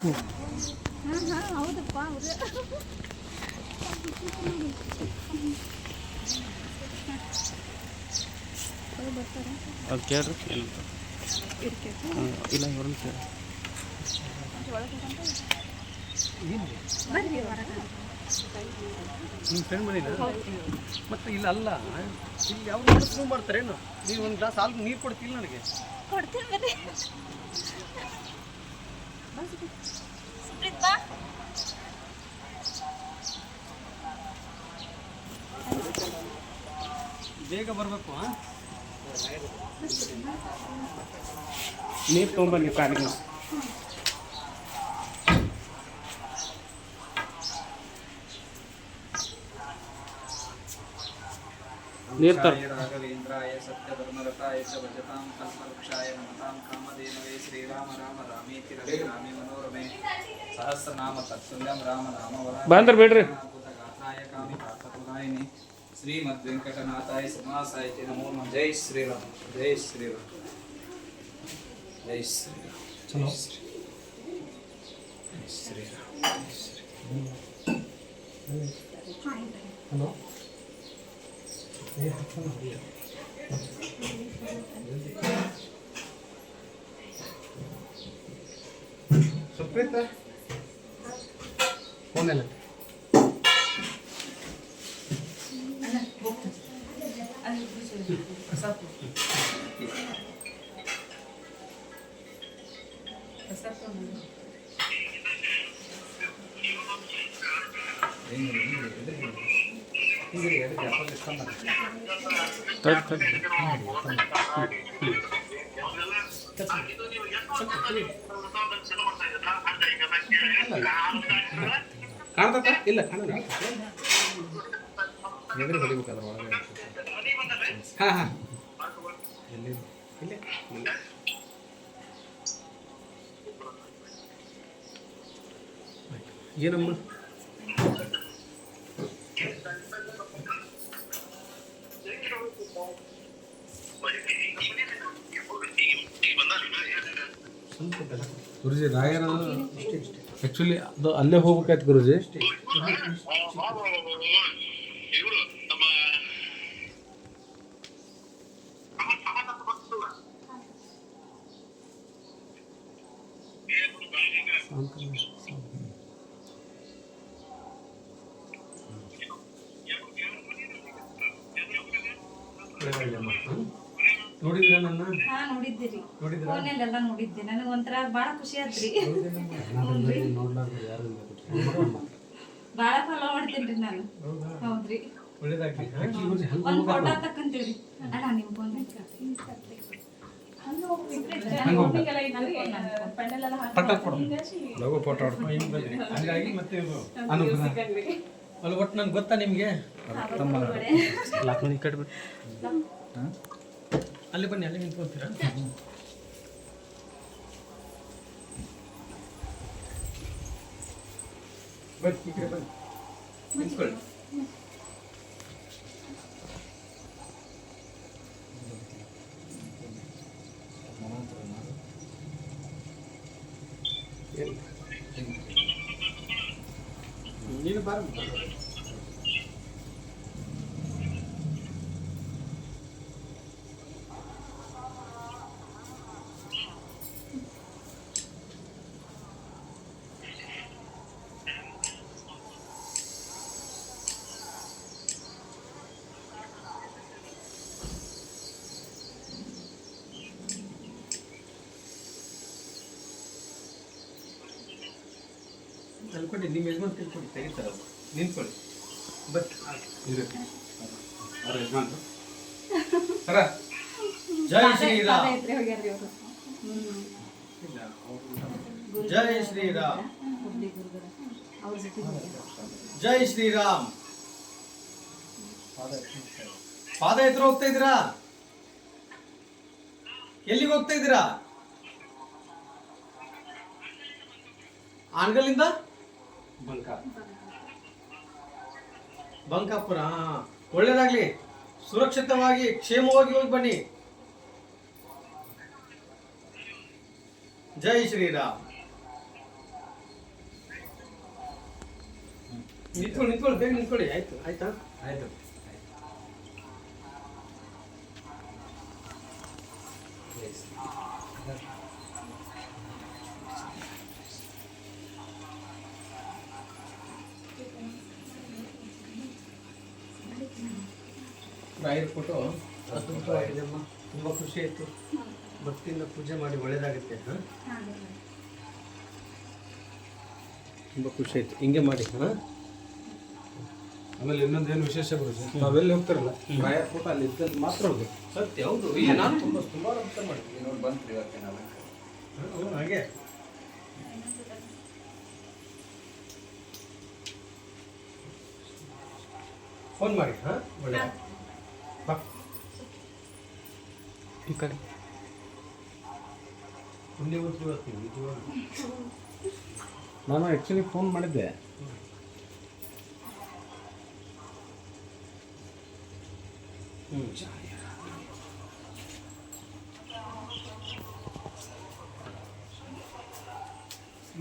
ಹೌದಪ್ಪ ಅದು ಕೇಳ್ರಿ ಇಲ್ಲ ಇವ್ರನ್ನ ಕೇಳಿ ನಿಮ್ಮ ಫ್ರೆಂಡ್ ಮನೇನ ಮತ್ತೆ ಇಲ್ಲ ಅಲ್ಲ ಇಲ್ಲಿ ಯಾವ ಪ್ರೂವ್ ಮಾಡ್ತಾರೇನು ನೀವು ಒಂದು ಗ್ಲಾಸ್ ಹಾಲು ನೀರು ಕೊಡ್ತಿಲ್ಲ ನನಗೆ ಬೇಗ ಬರಬೇಕು ನೀರು ತೊಗೊಂಬನ್ನಿ ಕಾಲಿಗೆ ನೀರು ರಾಘವೇಂದ್ರಾಯ ಸತ್ಯಧರ್ಮರತಾಯ ಚ ಭಜತಾಂ ಕಲ್ಪವೃಕ್ಷಾಯ ನಮತಾಂ ಕಾಮಧೇನವೇ ಶ್ರೀರಾಮ ರಾಮ ರಾಮೇತಿ ರವಿ ರಾಮೇ ಮನೋರಮೆ ಸಹಸ್ರನಾಮ ತತ್ಸಲ್ಯಂ ರಾಮ ನಾಮ ಬಂದ್ರ ಬಿಡ್ರಿ ಗಾತ್ರಾಯ ಕಾಮಿ ಪಾರ್ಥಪ್ರದಾಯಿನಿ ಶ್ರೀಮದ್ ವೆಂಕಟನಾಥಾಯ ಸಮಾಸಾಯ ನಮೋ ನಮಃ ಜೈ ಶ್ರೀರಾಮ್ ಜೈ ಶ್ರೀರಾಮ್ ಜೈ ಶ್ರೀರಾಮ್ ಚಲೋ ಜೈ ಶ್ರೀರಾಮ್ ಹಲೋ ಸುಪ್ರೀತ ಫೋನೆಲ್ಲ ಕಾಣ್ತತ್ತ ಇಲ್ಲ ಕಾಣಲ್ಲ ಎದುರು ಹೊಡಿಬೇಕಾದ್ರೆ ಒಳಗೆ ಹಾಂ ಹಾಂ ಎಲ್ಲಿ ಇಲ್ಲೇ ಏನಮ್ಮ ಗುರುಜಿ ರಾಯರ ಆ್ಯಕ್ಚುಲಿ ಅದು ಅಲ್ಲೇ ಹೋಗ್ಬೇಕಾಯ್ತು ಗುರುಜಿ ನೋಡಿದ್ರ ನನ್ನ ನೋಡಿದ್ದೀರಿ ಫೋನಲ್ಲೆಲ್ಲ ನೋಡಿದ್ದೆ ನನಗೆ ಒಂಥರ ಭಾಳ ಖುಷಿ ಆತ್ರಿ ಭಾಳ ಫಾಲೋ ಮಾಡ್ತೀನಿ ನಾನು ಹೌದ್ರಿ ಒಂದು ಫೋಟೋ ತಕ್ಕಂತೀವ್ರಿ ಅಲ್ಲ ನಿಮ್ಮ ಫೋನ್ ಲಘು ಫೋಟೋ ಹಂಗಾಗಿ ಮತ್ತೆ ಅಲ್ಲಿ ಒಟ್ಟು ನಂಗೆ ಗೊತ್ತಾ ನಿಮಗೆ ತಮ್ಮ ಲಾಕ್ಮನಿ ಕಟ್ಬಿಟ್ಟು ಅಲ್ಲಿ ಬನ್ನಿ ಅಲ್ಲಿ ನಿಂತ್ಕೊಳ್ತೀರಾ ಬನ್ನಿ ಈ ಕಡೆ ಬನ್ನಿ ನಿಂತ್ಕೊಳ್ಳಿ ನೀನು ಬಾರ ತಿಳ್ಕೊಂಡು ನಿಮ್ಮ ಯಜಮಾನ್ ತಿಳ್ಕೊಂಡು ತೆಗಿತಾರೆ ನಿಂತ್ಕೊಳ್ಳಿ ಬಟ್ ಅವ್ರ ಯಜಮಾನ್ರು ಸರ ಜೈ ಶ್ರೀರಾಮ್ ಜೈ ಶ್ರೀರಾಮ್ ಜೈ ಶ್ರೀರಾಮ್ ಪಾದಯಾತ್ರೆ ಹೋಗ್ತಾ ಇದ್ದೀರಾ ಎಲ್ಲಿಗೆ ಹೋಗ್ತಾ ಇದ್ದೀರಾ ಆನಗಲ್ಲಿಂದ ಬಂಕಾಪುರ ಒಳ್ಳೇದಾಗ್ಲಿ ಸುರಕ್ಷಿತವಾಗಿ ಕ್ಷೇಮವಾಗಿ ಹೋಗಿ ಬನ್ನಿ ಜೈ ಶ್ರೀರಾಮ್ ನಿಂತ್ಕೊಳ್ಳಿ ಬೇಗ ನಿಂತ್ಕೊಳ್ಳಿ. ಆಯ್ತು ಆಯ್ತಾ? ಆಯ್ತು. ರಾಯರ ಫೋಟೋ ಅದ್ಭುತವಾಗಿದೆಯಮ್ಮ. ತುಂಬ ಖುಷಿ ಆಯಿತು. ಭಕ್ತಿಯಿಂದ ಪೂಜೆ ಮಾಡಿ ಒಳ್ಳೇದಾಗುತ್ತೆ. ಹಾಂ, ತುಂಬ ಖುಷಿ ಆಯಿತು. ಹಿಂಗೆ ಮಾಡಿ. ಹಾಂ, ಆಮೇಲೆ ಇನ್ನೊಂದೇನು ವಿಶೇಷ ಬರುತ್ತೆ, ನಾವೆಲ್ಲಿ ಹೋಗ್ತಾರಲ್ಲ ರಾಯರ ಫೋಟೋ ಅಲ್ಲಿ ಇದ್ದಲ್ಲಿ ಮಾತ್ರ ಹೋಗ್ಬೇಕು. ಸತ್ಯ. ಹೌದು. ಈಗ ನಾನು ತುಂಬ ಅರ್ಥ ಮಾಡ್ತೀನಿ. ನೋಡಿ ಬಂತು ಇವತ್ತಿನ ಹಾಗೆ ಫೋನ್ ಮಾಡಿ. ಹಾಂ, ಒಳ್ಳೆ ಬಾ ಈ ಕಡೆ. ಪುಣ್ಯ ಬರ್ತೀವಿ ನಿಜವಾಗ. ನಾನು ಆ್ಯಕ್ಚುಲಿ ಫೋನ್ ಮಾಡಿದ್ದೆ.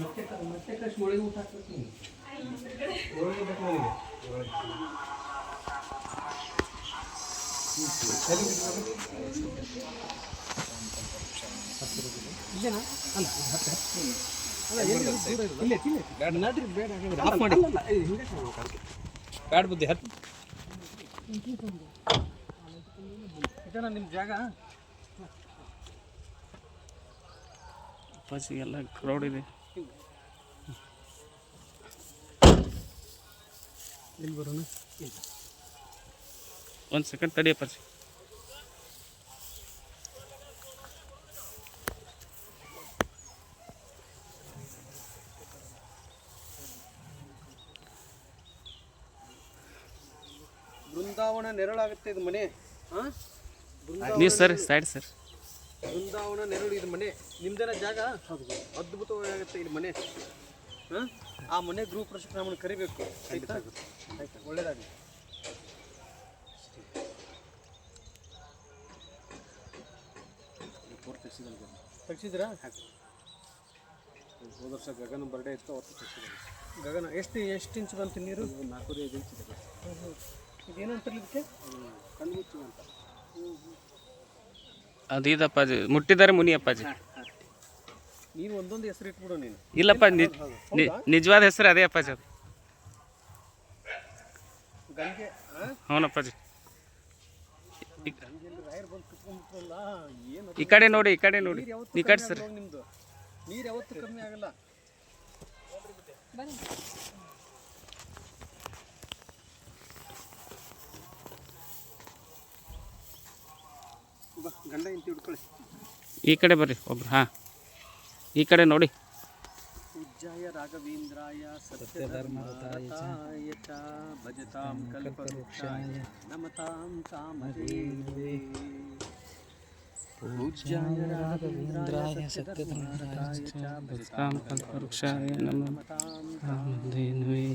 ಮತ್ತೆ ಕಷ್ಟ ಒಳಗೆ ಊಟ ಹಾಕ್ತೀನಿ. ಒಳಗೆ ಬೇಕು ನನಗೆ. ಇಲ್ಲೇನಾ? ಅಲ್ಲ ಇಲ್ಲೇ ನಡ್ರಿ. ಬೇಡ ಆಫ್ ಮಾಡಿ. ಬ್ಯಾಡ್ ಬುದ್ಧಿ ಹತ್ತು. ಇದನ್ನ ನಿಮ್ಮ ಜಾಗ. ಎಲ್ಲ ಕ್ರೌಡ್ ಇದೆ. ಇಲ್ಲಿ ಬರೋಣ. ಒಂದು ಸೆಕೆಂಡ್ ತಡಿಯಪ್ಪ. ಬೃಂದಾವನ ನೆರಳಾಗುತ್ತೆ ಇದು ಮನೆ. ಹಾಂ, ನೀವು ಸರ್ ಸೈಡ್ ಸರ್. ಬೃಂದಾವನ ನೆರಳು ಇದು ಮನೆ. ನಿಮ್ದೇನ ಜಾಗ? ಅದ್ಭುತವಾಗುತ್ತೆ ಇಲ್ಲಿ ಮನೆ. ಹಾಂ, ಆ ಮನೆ ಗೃಹ ಪ್ರವೇಶಕ್ಕೆ ನಮ್ಮನ್ನು ಕರಿಬೇಕು. ಆಯ್ತಾ? ಆಯ್ತಾ, ಒಳ್ಳೇದಾಗಲಿ. ತೆಗ್ಸಿದ್ರಾ? ಹೋದ ವರ್ಷ ಗಗನ ಬರ್ಡೇ ಇತ್ತು, ಅವತ್ತು ತೆಗ್ಸಿದ್ದಾರೆ. ಗಗನ ಎಷ್ಟು ಇಂಚ್ ಬಂತು ನೀರು? 4-5 ಇಂಚ್ ಇದೆ. ಇದೇನಂತಾರಲ್ಲ ಇದಕ್ಕೆ? ಕಣ್ಮುಚ್ಚು ಅಂತ. ಅದು ಇದಪ್ಪಾಜಿ ಮುಟ್ಟಿದ್ದಾರೆ ಮುನಿ ಅಪ್ಪಾಜಿ. ನೀನು ಒಂದೊಂದು ಹೆಸರು ಇಟ್ಬಿಡು ನೀನು. ಇಲ್ಲಪ್ಪ, ನಿಜವಾದ ಹೆಸರು ಅದೇ ಅಪ್ಪಾಜಿ. ಅದು ಗಂಗೆ. ಹೌನಪ್ಪಾಜಿ. ರಾಯರ್ ಬಂದು ಕುತ್ಕೊಂಡ್ಬಿಟ್ರಲ್ಲ, ಏನು ಈ ಕಡೆ ನೋಡಿ, ಈ ಕಡೆ ನೋಡಿ, ಈ ಕಡೆ ಸರ್. ನಿಮ್ದು ನೀರು ಯಾವತ್ತೂ ಕಮ್ಮಿ ಆಗಲ್ಲ. ಗಂಡ ಇಂತ ಹಿಡ್ಕೊಳ್ಳಿ. ಈ ಕಡೆ ಬರ್ರಿ ಒಬ್ರು. ಹಾಂ, ಈ ಕಡೆ ನೋಡಿ. ಪೂಜ್ಯಾಯ ರಾಘವೇಂದ್ರಾಯ ಸತ್ಯಧರ್ಮರತಾಯ ಚ ಭಜತಾಂ ಕಲ್ಪವೃಕ್ಷಾಯ ನಮತಾಂ ಕಾಮಧೇನವೇ. ಪೂಜ್ಯಾಯ ರಾಘವೇಂದ್ರಾಯ ಸತ್ಯಧರ್ಮರತಾಯ ಚ ಭಜತಾಂ ಕಲ್ಪವೃಕ್ಷಾಯ ನಮತಾಂ ಕಾಮಧೇನವೇ.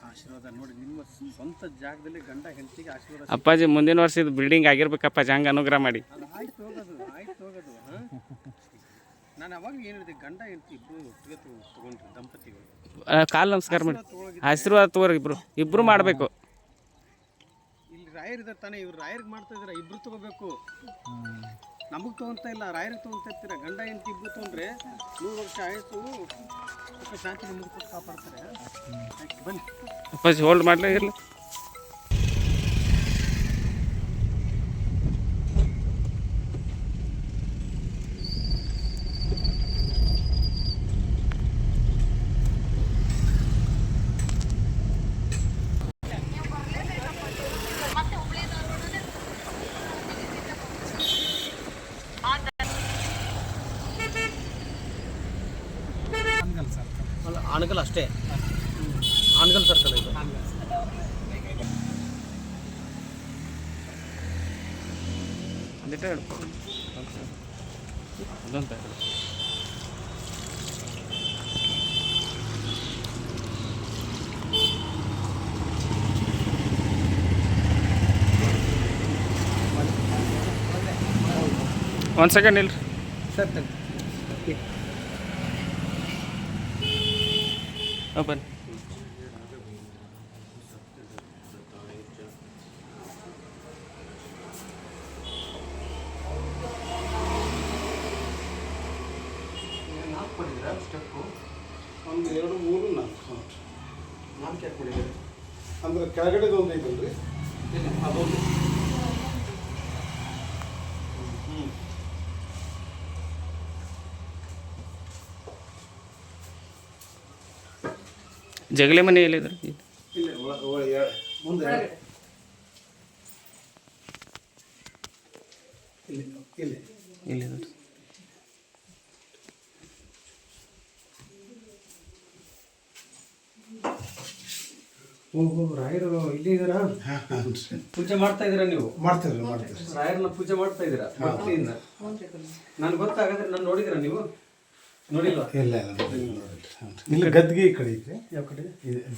ಆಶೀರ್ವಾದ ನೋಡಿ. ನಿಮ್ಮ ಸ್ವಂತ ಜಾಗದಲ್ಲಿ ಗಂಡ ಹೆಂಡತಿಗೆ ಆಶೀರ್ವಾದ. ಅಪ್ಪಾಜಿ ಮುಂದಿನ ವರ್ಷ ಇದು ಬಿಲ್ಡಿಂಗ್ ಆಗಿರ್ಬೇಕಪ್ಪಾಜಿ. ಹಂಗೆ ಅನುಗ್ರಹ ಮಾಡಿ. ಅದು ಆಯ್ತು ಹೋಗೋದು. ಹಾಂ, ನಾನು ಅವಾಗ ಏನು ಹೇಳಿದೆ, ಗಂಡ ಹೆಂಡತಿ ಇಬ್ಬರು ಒಟ್ಟಿಗೆ ತೊಗೊಂಡ್ರಿ ದಂಪತಿಗಳು. ಕಾಲು ನಮಸ್ಕಾರ ಮಾಡಿ ಆಶೀರ್ವಾದ ತಗೋರಿ. ಇಬ್ರು ಮಾಡಬೇಕು. ಇಲ್ಲಿ ರಾಯರ್ ಇದ್ದಾರೆ ತಾನೇ, ಇವ್ರು ರಾಯರ್ಗೆ ಮಾಡ್ತಾ ಇದ್ದಾರೆ. ಇಬ್ರು ತಗೋಬೇಕು. ನಮಗೆ ತೊಗೊತಾ ಇಲ್ಲ, ರಾಯರಿಗೆ ತೊಗೊತಾ ಇರ್ತೀರ. ಗಂಡ ಹೆಂಡತಿ ಇಬ್ರು ತೊಗೊಂಡ್ರೆ 100 ವರ್ಷ ಆಯಿತು. ಶಾಂತಿ ನಿಮಗೆ ಕೊಟ್ಟು ಕಾಪಾಡ್ತಾರೆ. ಬನ್ನಿ ಅಪ್ಪಾಜಿ, ಹೋಲ್ಡ್ ಮಾಡಲೇ ಇರಲಿ. ಆನಗಲ್ ಅಷ್ಟೇ. ಆನಗಲ್ ಸರ್ಕಲ್ ಇದು. ಅದೊಂದು ಒಂದು ಸೆಕೆಂಡ್ ಇಲ್ರಿ ಸರ್ ತಗ ಬನ್ನಿ. ಸ್ಟೆಪ್ಪು 1 2 3 4 4 ಯಾಕೆ ಮಾಡಿದ್ದಾರೆ ಅಂದ್ರೆ ಕೆಳಗಡೆದು ಒಂದು ಐತಲ್ರಿ ಅದೊಂದು ಜಗಲಿ ಮನೆ ಎಲ್ಲಿದ್ರಿ? ಇಲ್ಲ ಮುಂದೆ ಇಲ್ಲಿ ಇಲ್ಲಿ ಇಲ್ಲಿದ್ರಿ. ಓಹೋ ರಾಯರು ಇಲ್ಲೇ ಇದ್ದಾರಾ? ಪೂಜೆ ಮಾಡ್ತಾ ಇದ್ದೀರಾ ನೀವು? ಮಾಡ್ತೀರಿ ರಾಯರನ್ನ ಪೂಜೆ ಮಾಡ್ತಾ ಇದ್ದೀರಾ ಭಕ್ತಿಯಿಂದ? ನನ್ಗೆ ಗೊತ್ತಾಗದ್ರೆ ನಾನು ನೋಡಿದ್ದೀರಾ ನೀವು? ನೋಡಿಲ್ವಾ? ಇಲ್ಲ ಇಲ್ಲಿ ಗದ್ಗೆ ಈ ಕಡೆ ಐತೆ ಯಾವ ಕಡೆ?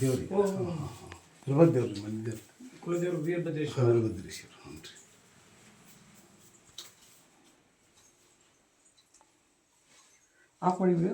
ದೇವ್ರಿಗೆ ವೀರಭದ್ರೇಶ್ವರ ಮನೆ ದೇವ್ರು ಕುಲದೇವರು ವೀರಭದ್ರೇಶ್ವರ. ವೀರಭದ್ರೇಶ್ವರ ಹ್ಞೂ ರೀ. ಆಫ್ ಮಾಡಿದ್ವಿ.